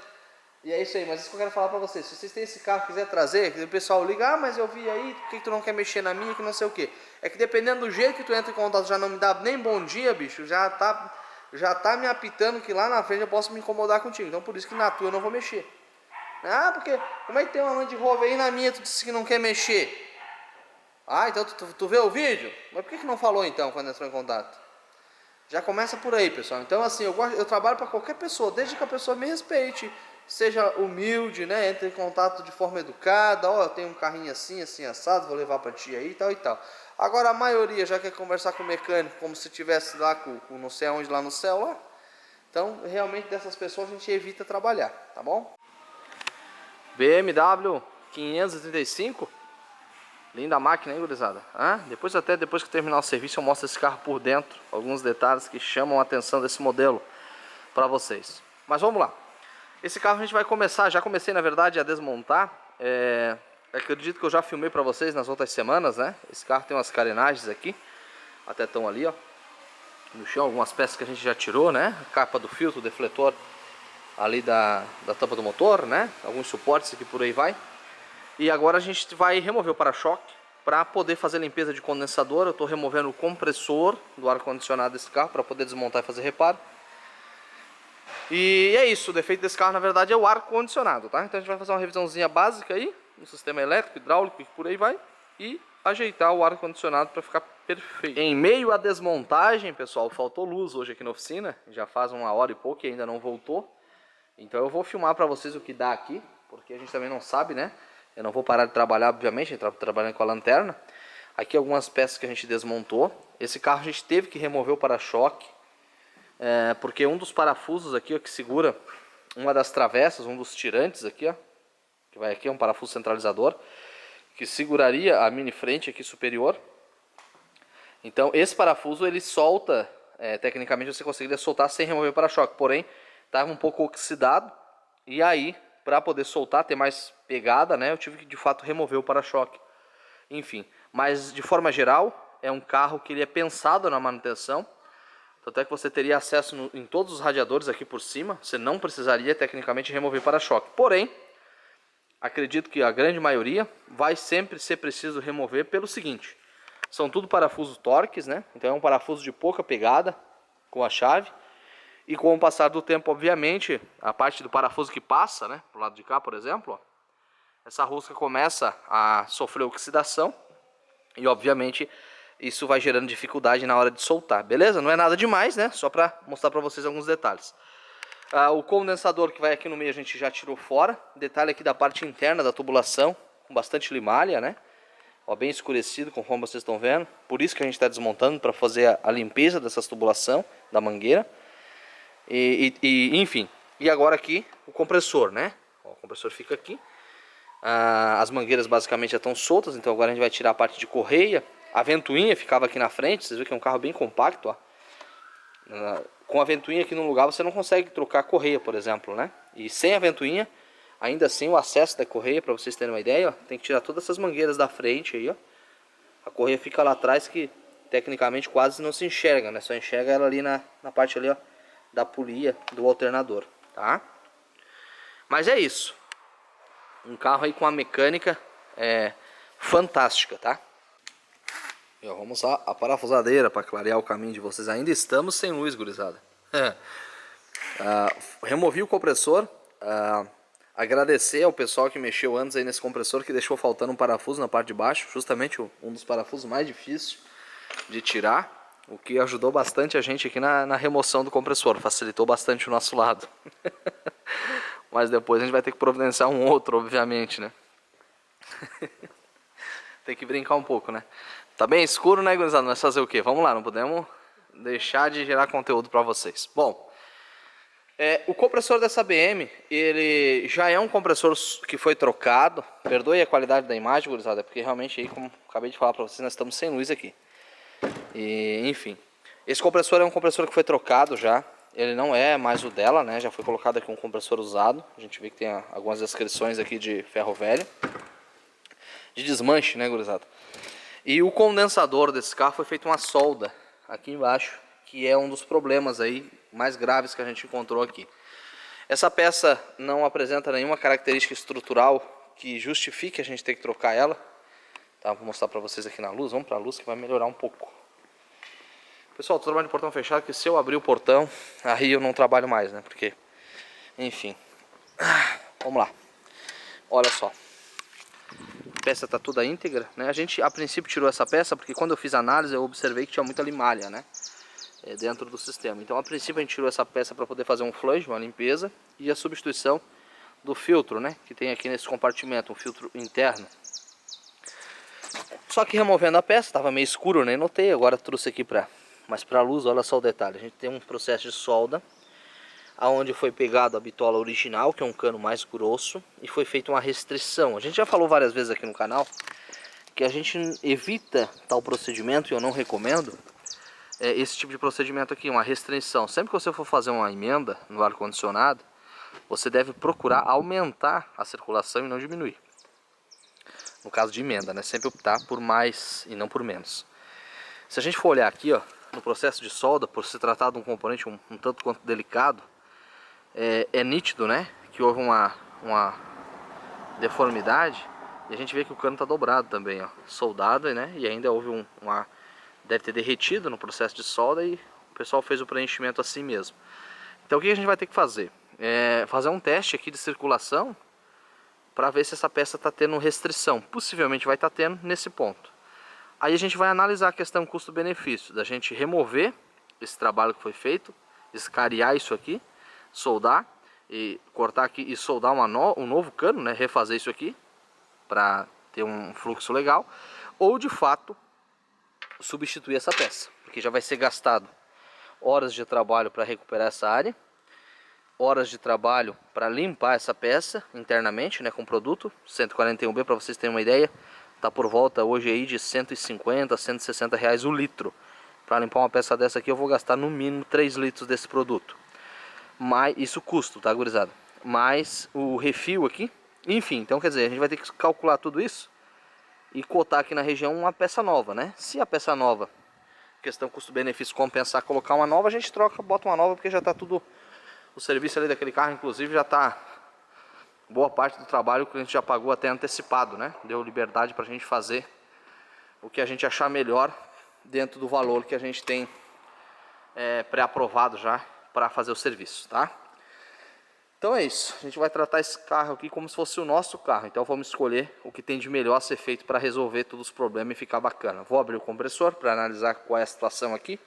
E é isso aí, mas isso que eu quero falar para vocês. Se vocês têm esse carro, quiser trazer, o pessoal liga, mas eu vi aí, por que tu não quer mexer na minha, que não sei o que. É que dependendo do jeito que tu entra em contato, já não me dá nem bom dia, bicho, já tá me apitando que lá na frente eu posso me incomodar contigo. Então por isso que na tua eu não vou mexer. Ah, porque como é que tem uma Land Rover aí na minha, tu disse que não quer mexer? Ah, então tu vê o vídeo? Mas por que não falou então quando entrou em contato? Já começa por aí, pessoal. Então assim, eu trabalho para qualquer pessoa, desde que a pessoa me respeite, seja humilde, né? Entre em contato de forma educada. Ó, eu tenho um carrinho assim, assim assado, vou levar para ti aí e tal e tal. Agora a maioria já quer conversar com o mecânico como se estivesse lá com não sei aonde lá no céu lá. Então realmente dessas pessoas a gente evita trabalhar, tá bom? BMW 535. Linda máquina, hein, gurizada? Depois que terminar o serviço eu mostro esse carro por dentro, alguns detalhes que chamam a atenção desse modelo para vocês. Mas vamos lá. Esse carro a gente vai começar, já comecei na verdade a desmontar. Acredito que eu já filmei para vocês nas outras semanas, né? Esse carro tem umas carenagens aqui, até estão ali, ó, no chão, algumas peças que a gente já tirou, né? A capa do filtro, o defletor ali da tampa do motor, né? Alguns suportes aqui por aí vai. E agora a gente vai remover o para-choque para poder fazer limpeza de condensador. Eu estou removendo o compressor do ar-condicionado desse carro para poder desmontar e fazer reparo. E é isso, o defeito desse carro na verdade é o ar-condicionado, tá? Então a gente vai fazer uma revisãozinha básica aí, no sistema elétrico, hidráulico e por aí vai. E ajeitar o ar-condicionado para ficar perfeito. Em meio à desmontagem, pessoal, faltou luz hoje aqui na oficina. Já faz uma hora e pouco e ainda não voltou. Então eu vou filmar para vocês o que dá aqui, porque a gente também não sabe, né? Eu não vou parar de trabalhar, obviamente, a gente trabalhando com a lanterna. Aqui algumas peças que a gente desmontou. Esse carro a gente teve que remover o para-choque, porque um dos parafusos aqui, ó, que segura uma das travessas, um dos tirantes aqui, ó, que vai aqui, é um parafuso centralizador, que seguraria a mini frente aqui superior. Então esse parafuso ele solta, tecnicamente você conseguiria soltar sem remover o para-choque, porém estava um pouco oxidado. E aí, para poder soltar, ter mais pegada, né, eu tive que de fato remover o para-choque. Enfim, mas de forma geral, é um carro que ele é pensado na manutenção. Tanto é que você teria acesso em todos os radiadores aqui por cima. Você não precisaria tecnicamente remover para-choque. Porém, acredito que a grande maioria vai sempre ser preciso remover pelo seguinte. São tudo parafusos Torx, né? Então é um parafuso de pouca pegada com a chave. E com o passar do tempo, obviamente, a parte do parafuso que passa, né, pro lado de cá, por exemplo, ó, essa rosca começa a sofrer oxidação e, obviamente, isso vai gerando dificuldade na hora de soltar, beleza? Não é nada demais, né? Só para mostrar para vocês alguns detalhes. O condensador que vai aqui no meio a gente já tirou fora. Detalhe aqui da parte interna da tubulação, com bastante limalha, né? Ó, bem escurecido, conforme vocês estão vendo. Por isso que a gente está desmontando, para fazer a limpeza dessas tubulação da mangueira. Enfim, e agora aqui o compressor, né? Ó, o compressor fica aqui. As mangueiras basicamente já estão soltas, então agora a gente vai tirar a parte de correia. A ventoinha ficava aqui na frente, vocês viram que é um carro bem compacto, ó. Com a ventoinha aqui no lugar você não consegue trocar a correia, por exemplo, né? E sem a ventoinha, ainda assim o acesso da correia, para vocês terem uma ideia, ó, tem que tirar todas essas mangueiras da frente aí, ó. A correia fica lá atrás que tecnicamente quase não se enxerga, né? Só enxerga ela ali na parte ali, ó, da polia do alternador, tá? Mas é isso. Um carro aí com uma mecânica fantástica, tá? E, ó, vamos usar a parafusadeira para clarear o caminho de vocês. Ainda estamos sem luz, gurizada. Removi o compressor. Agradecer ao pessoal que mexeu antes aí nesse compressor, que deixou faltando um parafuso na parte de baixo, justamente um dos parafusos mais difíceis de tirar. O que ajudou bastante a gente aqui na remoção do compressor, facilitou bastante o nosso lado. Mas depois a gente vai ter que providenciar um outro, obviamente, né? Tem que brincar um pouco, né? Tá bem escuro, né, gurizada? Nós fazer o quê? Vamos lá, não podemos deixar de gerar conteúdo para vocês. Bom, o compressor dessa BM, ele já é um compressor que foi trocado. Perdoe a qualidade da imagem, gurizada, porque realmente aí, como acabei de falar para vocês, nós estamos sem luz aqui. Enfim, esse compressor é um compressor que foi trocado já. Ele não é mais o dela, né? Já foi colocado aqui um compressor usado. A gente vê que tem algumas descrições aqui de ferro velho, de desmanche, né, gurizada? E o condensador desse carro foi feito uma solda aqui embaixo, que é um dos problemas aí mais graves que a gente encontrou aqui. Essa peça não apresenta nenhuma característica estrutural que justifique a gente ter que trocar ela. Tá, vou mostrar para vocês aqui na luz. Vamos para a luz que vai melhorar um pouco. Pessoal, tô trabalhando de portão fechado, que se eu abrir o portão, aí eu não trabalho mais, né? Porque, enfim. Vamos lá. Olha só. A peça tá toda íntegra, né? A gente, a princípio, tirou essa peça porque quando eu fiz a análise, eu observei que tinha muita limalha, né? Dentro do sistema. Então, a princípio, a gente tirou essa peça para poder fazer um flush, uma limpeza, e a substituição do filtro, né? Que tem aqui nesse compartimento, um filtro interno. Só que removendo a peça, estava meio escuro, eu nem notei, agora trouxe aqui mais para a luz. Olha só o detalhe, a gente tem um processo de solda, aonde foi pegado a bitola original, que é um cano mais grosso, e foi feita uma restrição. A gente já falou várias vezes aqui no canal, que a gente evita tal procedimento, e eu não recomendo, esse tipo de procedimento aqui, uma restrição. Sempre que você for fazer uma emenda no ar-condicionado, você deve procurar aumentar a circulação e não diminuir. No caso de emenda, né? Sempre optar por mais e não por menos. Se a gente for olhar aqui, ó, no processo de solda, por se tratar de um componente um tanto quanto delicado, é nítido, né? Que houve uma deformidade, e a gente vê que o cano está dobrado também, ó, soldado, né? E ainda houve deve ter derretido no processo de solda e o pessoal fez o preenchimento assim mesmo. Então o que a gente vai ter que fazer? Fazer um teste aqui de circulação para ver se essa peça está tendo restrição. Possivelmente vai estar tendo nesse ponto. Aí a gente vai analisar a questão custo-benefício, da gente remover esse trabalho que foi feito, escariar isso aqui, soldar, e cortar aqui e soldar um novo cano, né? Refazer isso aqui, para ter um fluxo legal, ou de fato substituir essa peça, porque já vai ser gastado horas de trabalho para recuperar essa área, horas de trabalho para limpar essa peça internamente, né, com produto 141B, para vocês terem uma ideia, tá por volta hoje aí de 150, 160 reais o litro. Para limpar uma peça dessa aqui eu vou gastar no mínimo 3 litros desse produto. Mas isso custo, tá, gurizada? mais o refil aqui. Enfim, então quer dizer, a gente vai ter que calcular tudo isso e cotar aqui na região uma peça nova, né? Se a peça nova, questão custo-benefício, compensar colocar uma nova, a gente troca, bota uma nova, porque já tá tudo, o serviço ali daquele carro, inclusive, já tá, boa parte do trabalho que a gente já pagou até antecipado, né? Deu liberdade pra gente fazer o que a gente achar melhor dentro do valor que a gente tem pré-aprovado já para fazer o serviço, tá? Então é isso, a gente vai tratar esse carro aqui como se fosse o nosso carro. Então vamos escolher o que tem de melhor a ser feito para resolver todos os problemas e ficar bacana. Vou abrir o compressor para analisar qual é a situação aqui.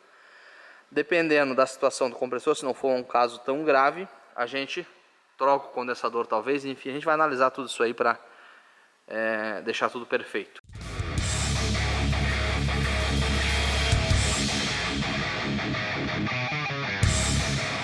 Dependendo da situação do compressor, se não for um caso tão grave, a gente troca o condensador talvez. Enfim, a gente vai analisar tudo isso aí para deixar tudo perfeito.